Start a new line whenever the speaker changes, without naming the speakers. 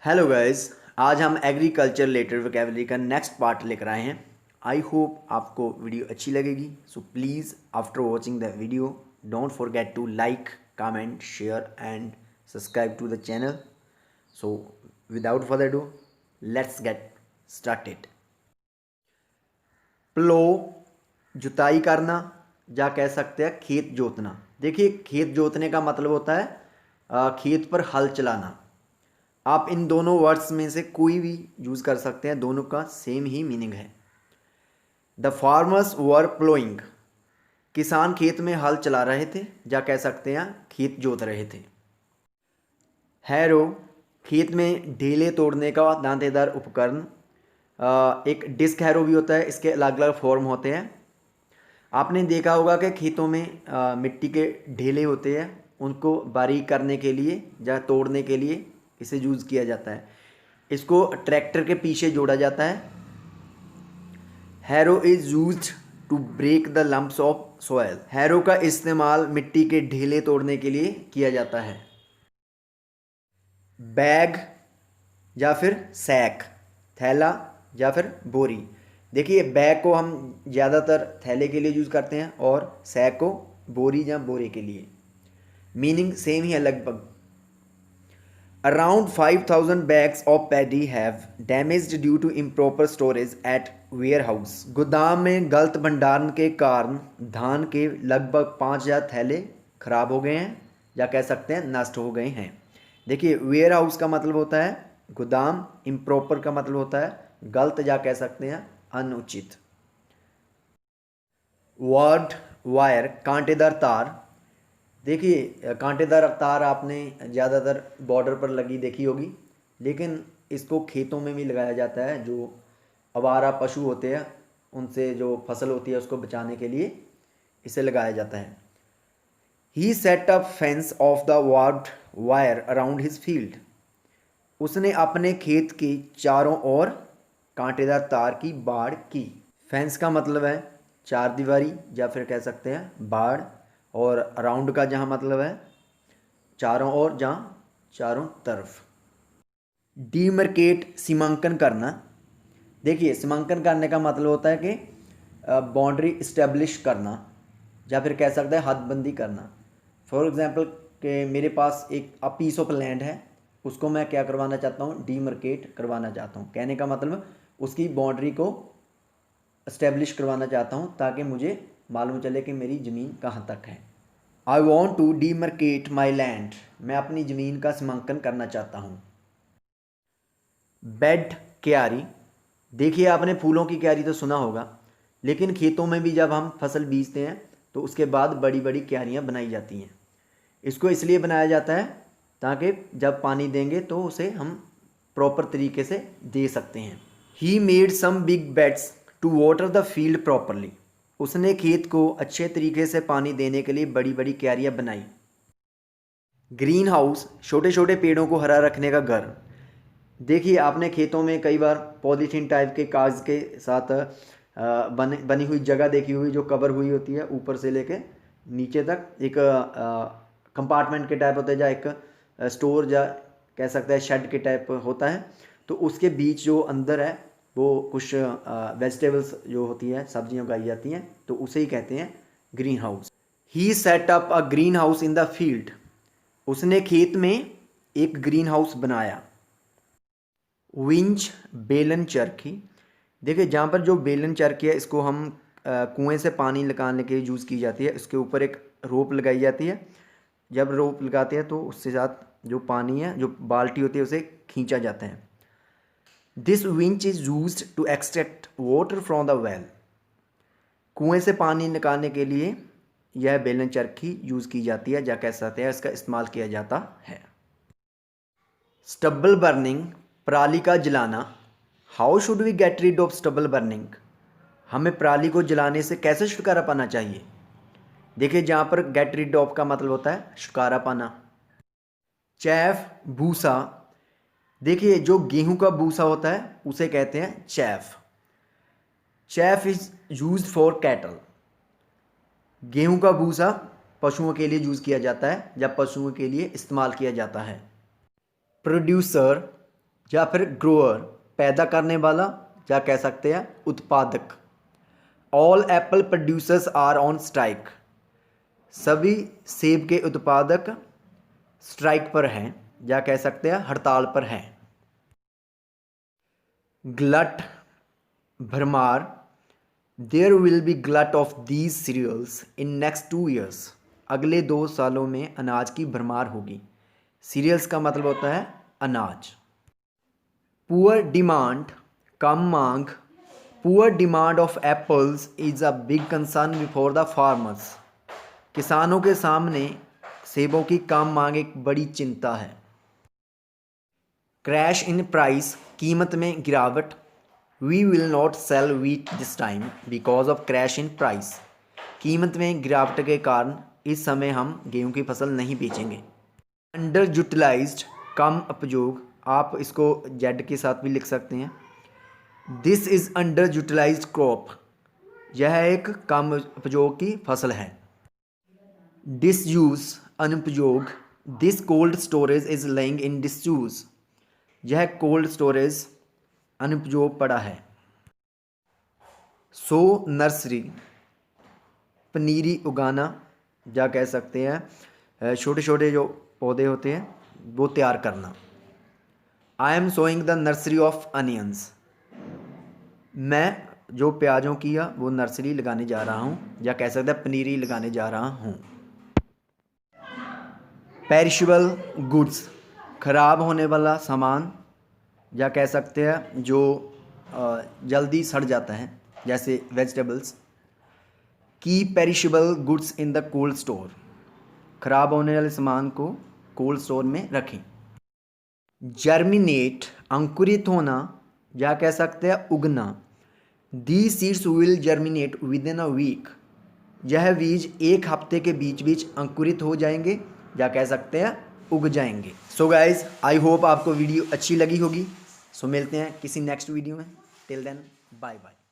Hello guys, आज हम agriculture related vocabulary का नेक्स्ट पार्ट लेकर आए हैं। आई होप आपको वीडियो अच्छी लगेगी। So please after watching the video don't forget to like, comment, share and subscribe to the channel. So without further do let's get started. Plough जुताई करना, या कह सकते हैं खेत जोतना। देखिए, खेत जोतने का मतलब होता है खेत पर हल चलाना। आप इन दोनों वर्ड्स में से कोई भी यूज़ कर सकते हैं, दोनों का सेम ही मीनिंग है। द फार्मर्स वर प्लोइंग, किसान खेत में हल चला रहे थे, या कह सकते हैं खेत जोत रहे थे। हैरो, खेत में ढेले तोड़ने का दांतेदार उपकरण। एक डिस्क हैरो भी होता है, इसके अलग अलग फॉर्म होते हैं। आपने देखा होगा कि खेतों में मिट्टी के ढेले होते हैं, उनको बारीक करने के लिए या तोड़ने के लिए इसे यूज़ किया जाता है। इसको ट्रैक्टर के पीछे जोड़ा जाता है। Harrow is used to break the lumps of soil, harrow का इस्तेमाल मिट्टी के ढेले तोड़ने के लिए किया जाता है। बैग या फिर सैक, थैला या फिर बोरी। देखिए, बैग को हम ज़्यादातर थैले के लिए यूज़ करते हैं और सैक को बोरी या बोरे के लिए। मीनिंग सेम ही है लगभग। Around 5,000 bags of paddy have damaged due to improper storage at warehouse. गोदाम में गलत भंडारण के कारण धान के लगभग 5,000 थैले खराब हो गए हैं, या कह सकते हैं नष्ट हो गए हैं। देखिए, वेयर हाउस का मतलब होता है गोदाम, इम्प्रॉपर का मतलब होता है गलत, या कह सकते हैं अनुचित। वर्ड वायर, कांटेदार तार। देखिए, कांटेदार तार आपने ज़्यादातर बॉर्डर पर लगी देखी होगी, लेकिन इसको खेतों में भी लगाया जाता है। जो आवारा पशु होते हैं उनसे जो फसल होती है उसको बचाने के लिए इसे लगाया जाता है। He set up fence of the ward wire around his field, उसने अपने खेत के चारों ओर कांटेदार तार की बाड़ की। फेंस का मतलब है चार दीवारी, या फिर कह सकते हैं बाड़, और अराउंड का जहाँ मतलब है चारों ओर, जहाँ चारों तरफ। डीमरकेट, सीमांकन करना। देखिए, सीमांकन करने का मतलब होता है कि बाउंड्री इस्टेब्लिश करना, या फिर कह सकते हैं हदबंदी करना। फॉर एग्जांपल कि मेरे पास एक पीस ऑफ लैंड है, उसको मैं क्या करवाना चाहता हूँ, डीमरकेट करवाना चाहता हूँ। कहने का मतलब उसकी बाउंड्री को इस्टेब्लिश करवाना चाहता हूँ, ताकि मुझे मालूम चले कि मेरी ज़मीन कहाँ तक है। I want to demarcate my land, मैं अपनी ज़मीन का सीमांकन करना चाहता हूँ। बेड, क्यारी। देखिए, आपने फूलों की क्यारी तो सुना होगा, लेकिन खेतों में भी जब हम फसल बीजते हैं तो उसके बाद बड़ी बड़ी क्यारियाँ बनाई जाती हैं। इसको इसलिए बनाया जाता है ताकि जब पानी देंगे तो उसे हम प्रॉपर तरीके से दे सकते हैं। He made some big beds to water the field properly, उसने खेत को अच्छे तरीके से पानी देने के लिए बड़ी बड़ी क्यारियाँ बनाई। ग्रीन हाउस, छोटे छोटे पेड़ों को हरा रखने का घर। देखिए, आपने खेतों में कई बार पॉलीथीन टाइप के कागज़ के साथ बनी हुई जगह देखी हुई, जो कवर हुई होती है ऊपर से लेके नीचे तक। एक कंपार्टमेंट के टाइप होता है, या एक स्टोर, या कह सकते हैं शेड के टाइप होता है। तो उसके बीच जो अंदर है वो कुछ वेजिटेबल्स जो होती है, सब्जियां उगाई जाती हैं, तो उसे ही कहते हैं green house. He set up a green house in the field, उसने खेत में एक ग्रीन हाउस बनाया। विंच, बेलन चरखी। देखिए, जहाँ पर जो बेलन चरखी है, इसको हम कुएं से पानी निकालने के लिए यूज़ की जाती है। इसके ऊपर एक रोप लगाई जाती है। जब रोप लगाते हैं तो उसके साथ जो पानी है, जो बाल्टी होती है, उसे खींचा जाता है। This winch is used to extract water from the well, कुएं से पानी निकालने के लिए यह बेलन चरखी यूज़ की जाती है, या कह सकते हैं इसका इस्तेमाल किया जाता है। स्टबल बर्निंग, पराली का जलाना। How should we get rid of stubble burning, हमें पराली को जलाने से कैसे छुटकारा पाना चाहिए। देखिए, जहाँ पर गेट रीड ऑफ का मतलब होता है छुटकारा पाना। चैफ, भूसा। देखिए, जो गेहूं का भूसा होता है उसे कहते हैं chaff. Chaff is use for cattle, गेहूं का भूसा पशुओं के लिए यूज़ किया जाता है, या पशुओं के लिए इस्तेमाल किया जाता है। प्रोड्यूसर, या फिर ग्रोअर, पैदा करने वाला, या कह सकते हैं उत्पादक। All apple producers are on strike, सभी सेब के उत्पादक स्ट्राइक पर हैं, या कह सकते हैं हड़ताल पर हैं। ग्लट, भरमार, there will be glut of these cereals in next 2 years, अगले 2 सालों में अनाज की भरमार होगी। सीरियल्स का मतलब होता है अनाज। पुअर डिमांड, कम मांग, poor demand of apples is a big concern before the farmers, किसानों के सामने सेबों की कम मांग एक बड़ी चिंता है। क्रैश इन प्राइस, कीमत में गिरावट। We will not sell wheat this time because of crash in price, कीमत में गिरावट के कारण इस समय हम गेहूं की फसल नहीं बेचेंगे। अंडर यूटिलाइज्ड, कम उपयोग, आप इसको जेड के साथ भी लिख सकते हैं। This is underutilised crop, यह एक कम उपयोग की फसल है। डिसयूज, अनुपयोग। This cold storage is laying in disuse, यह कोल्ड स्टोरेज अनुपयोग पड़ा है। सो नर्सरी, पनीरी उगाना, या कह सकते हैं छोटे छोटे जो पौधे होते हैं वो तैयार करना। I am sowing the nursery of onions, मैं जो प्याजों की है वो नर्सरी लगाने जा रहा हूँ, या कह सकते हैं पनीरी लगाने जा रहा हूँ। पेरिशेबल गुड्स, खराब होने वाला सामान, या कह सकते हैं जो जल्दी सड़ जाता है, जैसे vegetables. Keep perishable goods in the cold store, खराब होने वाले सामान को कोल्ड स्टोर में रखें। जर्मिनेट, अंकुरित होना, या कह सकते हैं उगना। The seeds will germinate within a week, यह बीज एक हफ्ते के बीच बीच अंकुरित हो जाएंगे, या कह सकते हैं उग जाएंगे। सो गाइज, आई होप आपको वीडियो अच्छी लगी होगी। सो मिलते हैं किसी नेक्स्ट वीडियो में। Till then, bye bye.